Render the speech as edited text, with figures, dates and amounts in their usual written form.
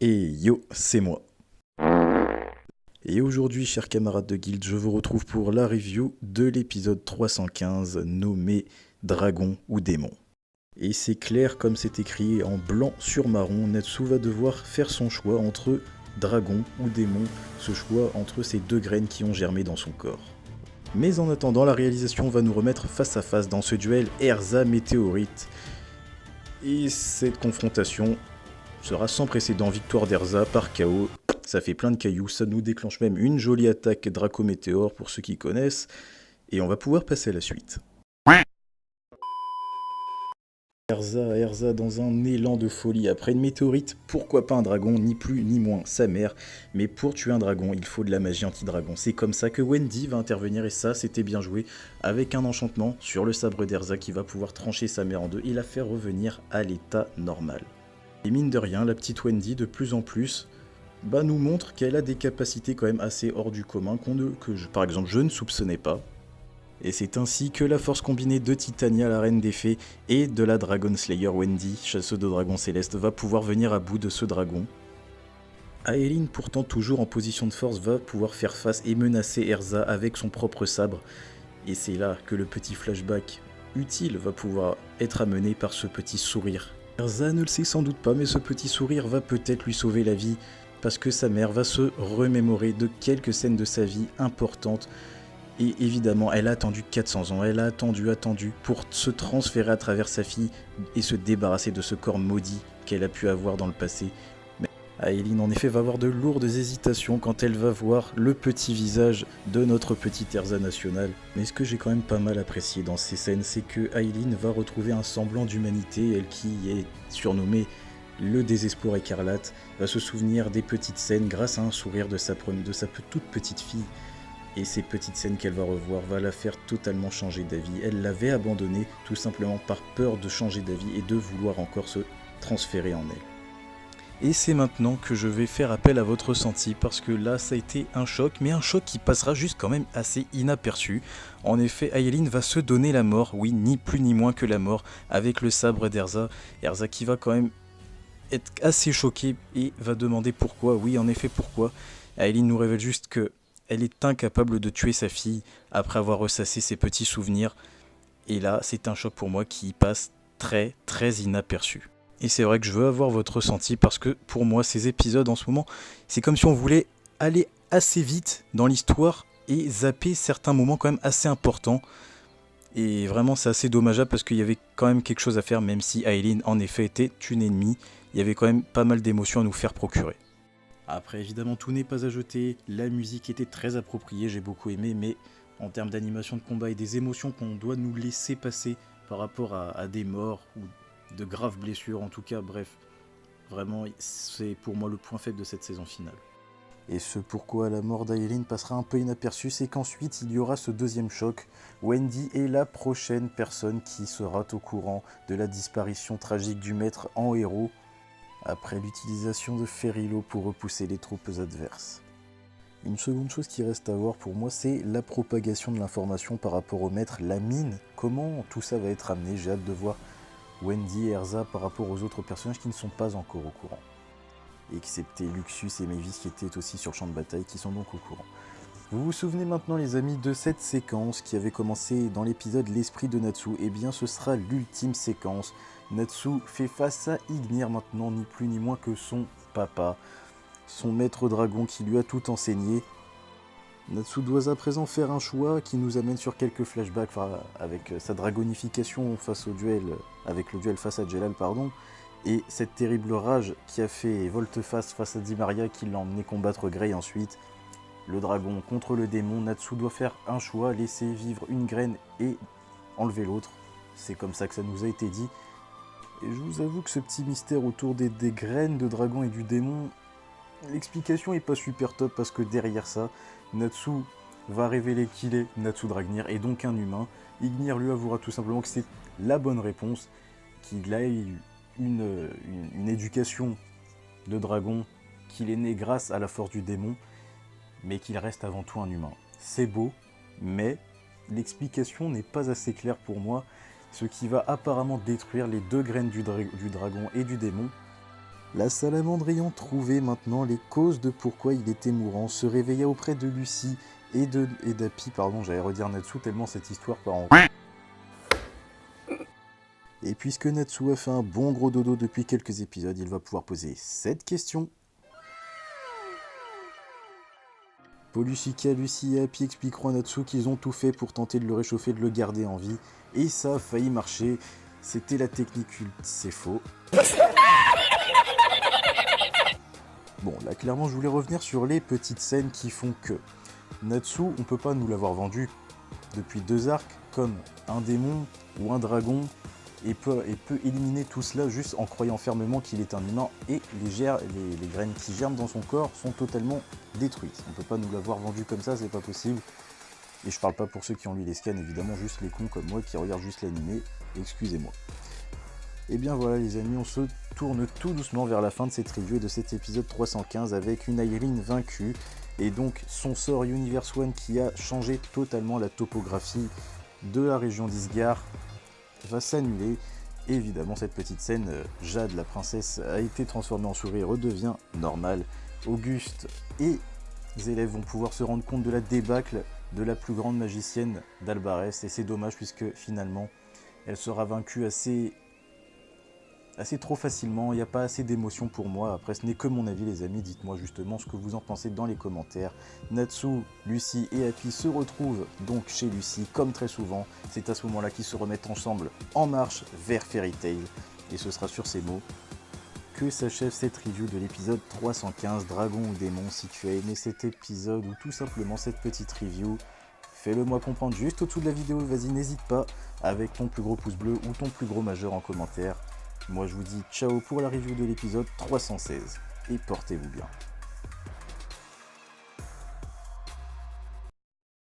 Et yo, c'est moi. Et aujourd'hui, chers camarades de guild, je vous retrouve pour la review de l'épisode 315 nommé Dragon ou Démon. Et c'est clair comme c'est écrit en blanc sur marron, Natsu va devoir faire son choix entre dragon ou démon, ce choix entre ces deux graines qui ont germé dans son corps. Mais en attendant, la réalisation va nous remettre face à face dans ce duel Erza-Météorite. Et cette confrontation sera sans précédent, victoire d'Erza par KO. Ça fait plein de cailloux, ça nous déclenche même une jolie attaque Draco-Météore pour ceux qui connaissent. Et on va pouvoir passer à la suite. Erza dans un élan de folie. Après une météorite, pourquoi pas un dragon, ni plus ni moins sa mère. Mais pour tuer un dragon, il faut de la magie anti-dragon. C'est comme ça que Wendy va intervenir et ça, c'était bien joué. Avec un enchantement sur le sabre d'Erza qui va pouvoir trancher sa mère en deux et la faire revenir à l'état normal. Et mine de rien, la petite Wendy, de plus en plus, nous montre qu'elle a des capacités quand même assez hors du commun par exemple, je ne soupçonnais pas. Et c'est ainsi que la force combinée de Titania, la reine des fées, et de la Dragon Slayer Wendy, chasseuse de dragons célestes, va pouvoir venir à bout de ce dragon. Aeline, pourtant toujours en position de force, va pouvoir faire face et menacer Erza avec son propre sabre. Et c'est là que le petit flashback utile va pouvoir être amené par ce petit sourire. Erza ne le sait sans doute pas, mais ce petit sourire va peut-être lui sauver la vie, parce que sa mère va se remémorer de quelques scènes de sa vie importantes. Et évidemment, elle a attendu 400 ans, elle a attendu pour se transférer à travers sa fille et se débarrasser de ce corps maudit qu'elle a pu avoir dans le passé. Mais Aeline, en effet, va avoir de lourdes hésitations quand elle va voir le petit visage de notre petite Erza nationale. Mais ce que j'ai quand même pas mal apprécié dans ces scènes, c'est que Aeline va retrouver un semblant d'humanité, elle qui est surnommée le désespoir écarlate, va se souvenir des petites scènes grâce à un sourire de sa toute petite fille. Et ces petites scènes qu'elle va revoir va la faire totalement changer d'avis. Elle l'avait abandonnée tout simplement par peur de changer d'avis et de vouloir encore se transférer en elle. Et c'est maintenant que je vais faire appel à votre ressenti parce que là ça a été un choc, mais un choc qui passera juste quand même assez inaperçu. En effet, Aeline va se donner la mort, oui, ni plus ni moins que la mort, avec le sabre d'Erza. Erza qui va quand même être assez choquée et va demander pourquoi. Oui, en effet, pourquoi. Aeline nous révèle juste que elle est incapable de tuer sa fille après avoir ressassé ses petits souvenirs. Et là, c'est un choc pour moi qui passe très très inaperçu. Et c'est vrai que je veux avoir votre ressenti parce que pour moi, ces épisodes en ce moment, c'est comme si on voulait aller assez vite dans l'histoire et zapper certains moments quand même assez importants. Et vraiment, c'est assez dommageable parce qu'il y avait quand même quelque chose à faire, même si Aeline en effet était une ennemie. Il y avait quand même pas mal d'émotions à nous faire procurer. Après, évidemment, tout n'est pas à jeter, la musique était très appropriée, j'ai beaucoup aimé, mais en termes d'animation de combat et des émotions qu'on doit nous laisser passer par rapport à des morts ou de graves blessures, en tout cas, bref, vraiment, c'est pour moi le point faible de cette saison finale. Et ce pourquoi la mort d'Aeline passera un peu inaperçue, c'est qu'ensuite il y aura ce deuxième choc. Wendy est la prochaine personne qui sera au courant de la disparition tragique du maître en héros, après l'utilisation de Ferrilo pour repousser les troupes adverses. Une seconde chose qui reste à voir pour moi, c'est la propagation de l'information par rapport au maître, la mine, comment tout ça va être amené. J'ai hâte de voir Wendy et Erza par rapport aux autres personnages qui ne sont pas encore au courant. Excepté Luxus et Mavis qui étaient aussi sur le champ de bataille, qui sont donc au courant. Vous vous souvenez maintenant les amis de cette séquence qui avait commencé dans l'épisode L'Esprit de Natsu. Eh bien ce sera l'ultime séquence. Natsu fait face à Ignir maintenant, ni plus ni moins que son papa, son maître dragon qui lui a tout enseigné. Natsu doit à présent faire un choix qui nous amène sur quelques flashbacks avec sa dragonification face au duel, avec le duel face à Jelal, et cette terrible rage qui a fait volte-face face à Dimaria qui l'a emmené combattre Grey ensuite. Le dragon contre le démon, Natsu doit faire un choix, laisser vivre une graine et enlever l'autre. C'est comme ça que ça nous a été dit. Et je vous avoue que ce petit mystère autour des graines de dragon et du démon, l'explication est pas super top parce que derrière ça, Natsu va révéler qu'il est Natsu Dragnir et donc un humain. Ignir lui avouera tout simplement que c'est la bonne réponse, qu'il a eu une éducation de dragon, qu'il est né grâce à la force du démon, mais qu'il reste avant tout un humain. C'est beau, mais l'explication n'est pas assez claire pour moi, ce qui va apparemment détruire les deux graines du dragon et du démon, La salamandre ayant trouvé maintenant les causes de pourquoi il était mourant, se réveilla auprès de Lucie et d'Happy, pardon, j'allais redire Natsu tellement cette histoire part en... Et puisque Natsu a fait un bon gros dodo depuis quelques épisodes, il va pouvoir poser cette question. Polushika, Lucie et Happy expliqueront à Natsu qu'ils ont tout fait pour tenter de le réchauffer, de le garder en vie, et ça a failli marcher. C'était la technique culte, c'est faux. Bon, là clairement je voulais revenir sur les petites scènes qui font que Natsu, on peut pas nous l'avoir vendu depuis 2 arcs comme un démon ou un dragon et peut éliminer tout cela juste en croyant fermement qu'il est un humain et les graines qui germent dans son corps sont totalement détruites. On peut pas nous l'avoir vendu comme ça, c'est pas possible. Et je parle pas pour ceux qui ont lu les scans, évidemment, juste les cons comme moi qui regardent juste l'animé, excusez-moi. Et bien voilà les amis, on se tourne tout doucement vers la fin de cette review et de cet épisode 315 avec une Irene vaincue et donc son sort Universe 1 qui a changé totalement la topographie de la région d'Isgard va s'annuler. Et évidemment cette petite scène, Jade la princesse a été transformée en souris et redevient normale. Auguste et les élèves vont pouvoir se rendre compte de la débâcle de la plus grande magicienne d'Albarès et c'est dommage puisque finalement elle sera vaincue assez trop facilement, il n'y a pas assez d'émotion pour moi. Après ce n'est que mon avis les amis, dites-moi justement ce que vous en pensez dans les commentaires. Natsu, Lucie et Happy se retrouvent donc chez Lucie comme très souvent. C'est à ce moment là qu'ils se remettent ensemble en marche vers Fairy Tail. Et ce sera sur ces mots que s'achève cette review de l'épisode 315 Dragon ou Démon. Si tu as aimé cet épisode ou tout simplement cette petite review, fais-le moi comprendre juste au-dessous de la vidéo, vas-y n'hésite pas avec ton plus gros pouce bleu ou ton plus gros majeur en commentaire. Moi je vous dis ciao pour la review de l'épisode 316 et portez-vous bien.